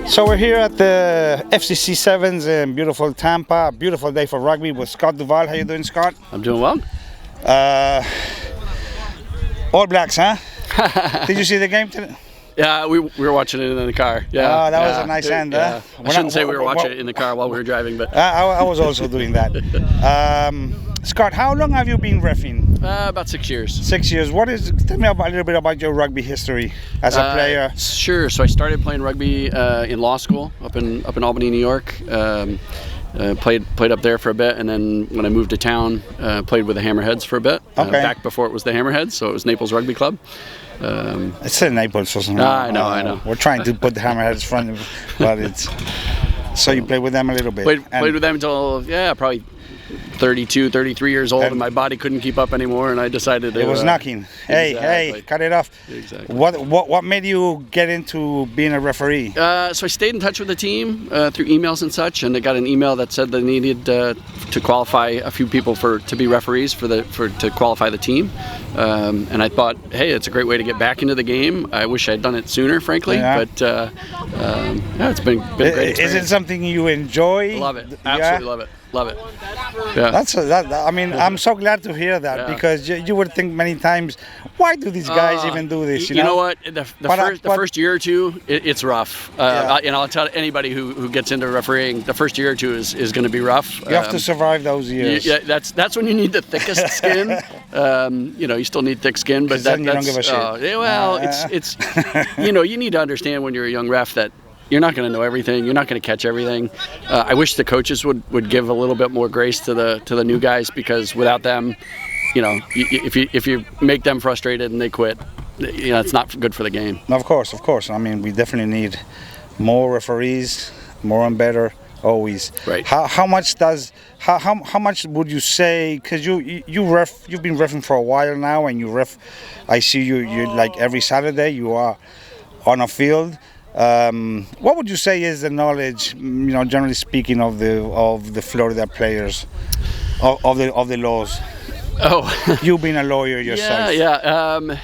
So we're here at the FCC Sevens in beautiful Tampa. Beautiful day for rugby with Scott Duval. How you doing, Scott? I'm doing well. All Blacks, huh? Did you see the game today? Yeah, we were watching it in the car. Yeah, oh, that was a nice end, huh? I shouldn't say we were watching it in the car while we were driving, but I was also doing that. Scott, how long have you been reffing? About 6 years. 6 years. Tell me a little bit about your rugby history as a player. Sure. So I started playing rugby in law school up in Albany, New York. Played up there for a bit, and then when I moved to town, played with the Hammerheads for a bit. Back before it was the Hammerheads, so it was Naples Rugby Club. It's still Naples, wasn't it? I know. We're trying to put the Hammerheads front, but it's. So you played with them a little bit. Played with them until probably 32, 33 years old, and my body couldn't keep up anymore, and I decided it was knocking. Hey, cut it off. Exactly. What made you get into being a referee? So I stayed in touch with the team through emails and such, and I got an email that said they needed to qualify a few people to be referees to qualify the team, and I thought, hey, it's a great way to get back into the game. I wish I'd done it sooner, frankly, but it's been a great experience. Is it something you enjoy? Love it. Absolutely love it. Love it. Yeah. I'm so glad to hear that, because you would think many times, why do these guys even do this? You know what? The first year or two, it's rough. And I'll tell anybody who gets into refereeing, the first year or two is going to be rough. You have to survive those years. Yeah, that's when you need the thickest skin. You still need thick skin, but then you don't give a shit. It's you need to understand when you're a young ref that you're not going to know everything. You're not going to catch everything. I wish the coaches would give a little bit more grace to the new guys, because without them, if you make them frustrated and they quit, it's not good for the game. Of course. I mean, we definitely need more referees, more and better, always. Right. How much would you say? Because you've been reffing for a while now, and you ref. I see you like every Saturday. You are on a field. What would you say is the knowledge, generally speaking, of the Florida players, of the laws? Oh, you being a lawyer yourself. Yeah.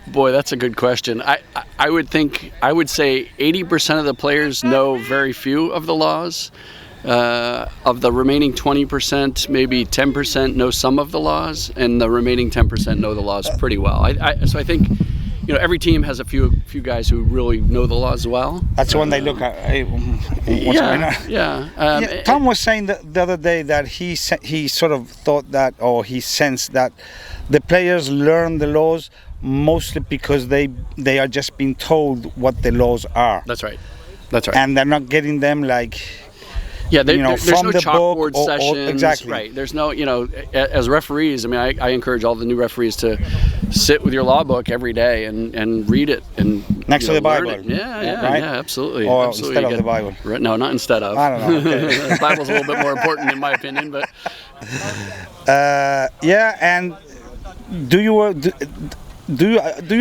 Boy, that's a good question. I would say 80% of the players know very few of the laws. Of the remaining 20%, maybe 10% know some of the laws, and the remaining 10% know the laws pretty well. So I think. Every team has a few guys who really know the laws well. That's when they look at. Tom was saying the other day that he sort of thought that, or he sensed that, the players learn the laws mostly because they are just being told what the laws are. That's right. And they're not getting them like. Yeah, there's from no the chalkboard book sessions. Exactly. Right. There's no, as referees, I encourage all the new referees to sit with your law book every day and read it. And next to the Bible. Yeah, absolutely. Or absolutely. Instead of the Bible. No, not instead of. I don't know. Okay. The Bible's a little bit more important in my opinion, but. And do you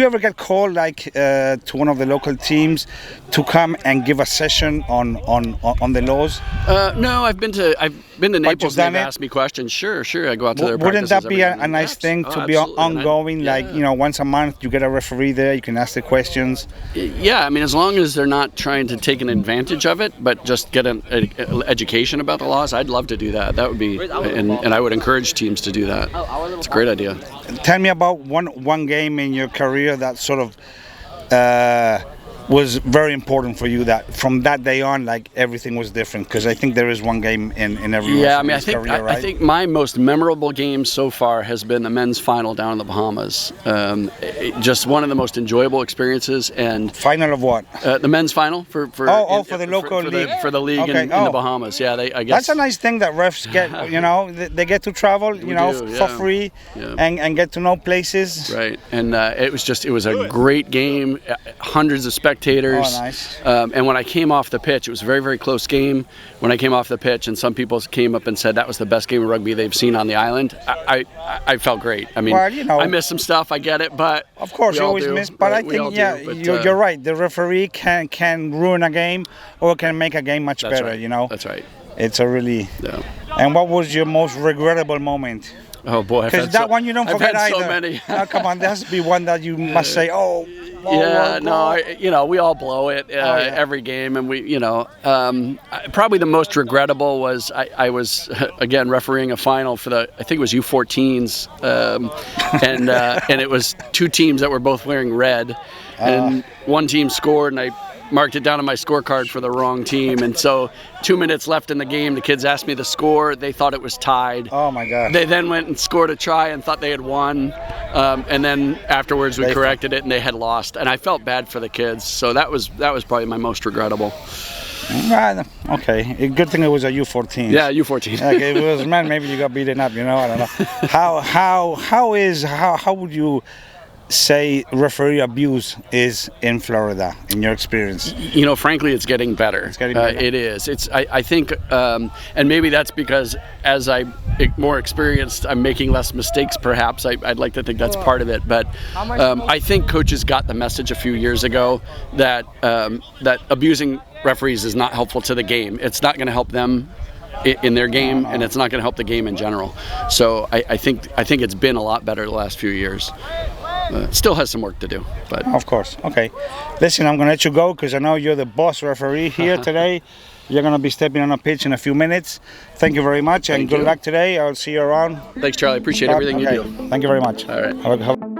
ever get called to one of the local teams to come and give a session on the laws? No, I've been to Naples and they've asked me questions. Sure. I go out to their practices. Wouldn't that be a nice thing to be ongoing? Once a month you get a referee there, you can ask the questions. Yeah, as long as they're not trying to take an advantage of it, but just get an education about the laws, I'd love to do that. That would be, and I would encourage teams to do that. It's a great idea. Tell me about one game in your career that sort of was very important for you, that from that day on, everything was different, because I think there is one game in every career, right? I think my most memorable game so far has been the men's final down in the Bahamas. Just one of the most enjoyable experiences. And final of what? The men's final for the local league, for the league in the Bahamas. Yeah, I guess that's a nice thing that refs get. They get to travel, for free, and get to know places. Right, and it was a great game. Hundreds of spectators. Oh, nice. And when I came off the pitch, it was a very, very close game. When I came off the pitch, and some people came up and said that was the best game of rugby they've seen on the island, I felt great. I missed some stuff, I get it, but of course you always miss. But I think you're right. The referee can ruin a game or can make a game much better. Right. That's right. It's a really. Yeah. And what was your most regrettable moment? Oh boy, Because that one you don't I've forget had either. so many. Now, come on, there has to be one that you must say, oh. Yeah, no, we all blow it every game, and probably the most regrettable was I was again refereeing a final for I think it was U14s, and it was two teams that were both wearing red, and one team scored, and I marked it down on my scorecard for the wrong team, and so 2 minutes left in the game, the kids asked me the score. They thought it was tied. Oh my God. They then went and scored a try and thought they had won, and then afterwards we corrected it and they had lost, and I felt bad for the kids. So that was probably my most regrettable. Okay, good thing it was a U14. Yeah, U14. Okay, if it was man, maybe you got beaten up. I don't know. How would you say referee abuse is in Florida in your experience? Frankly, it's getting better. It's getting better. It is. I think, and maybe that's because as I'm more experienced, I'm making less mistakes. Perhaps I'd like to think that's part of it. But I think coaches got the message a few years ago that that abusing referees is not helpful to the game. It's not going to help them in their game, and it's not going to help the game in general. So I think it's been a lot better the last few years. Still has some work to do, but of course. Okay, listen, I'm gonna let you go because I know you're the boss referee here today. You're gonna be stepping on a pitch in a few minutes. Thank you very much, and good luck today. I'll see you around. Thanks, Charlie. Appreciate everything you do. Thank you very much. All right.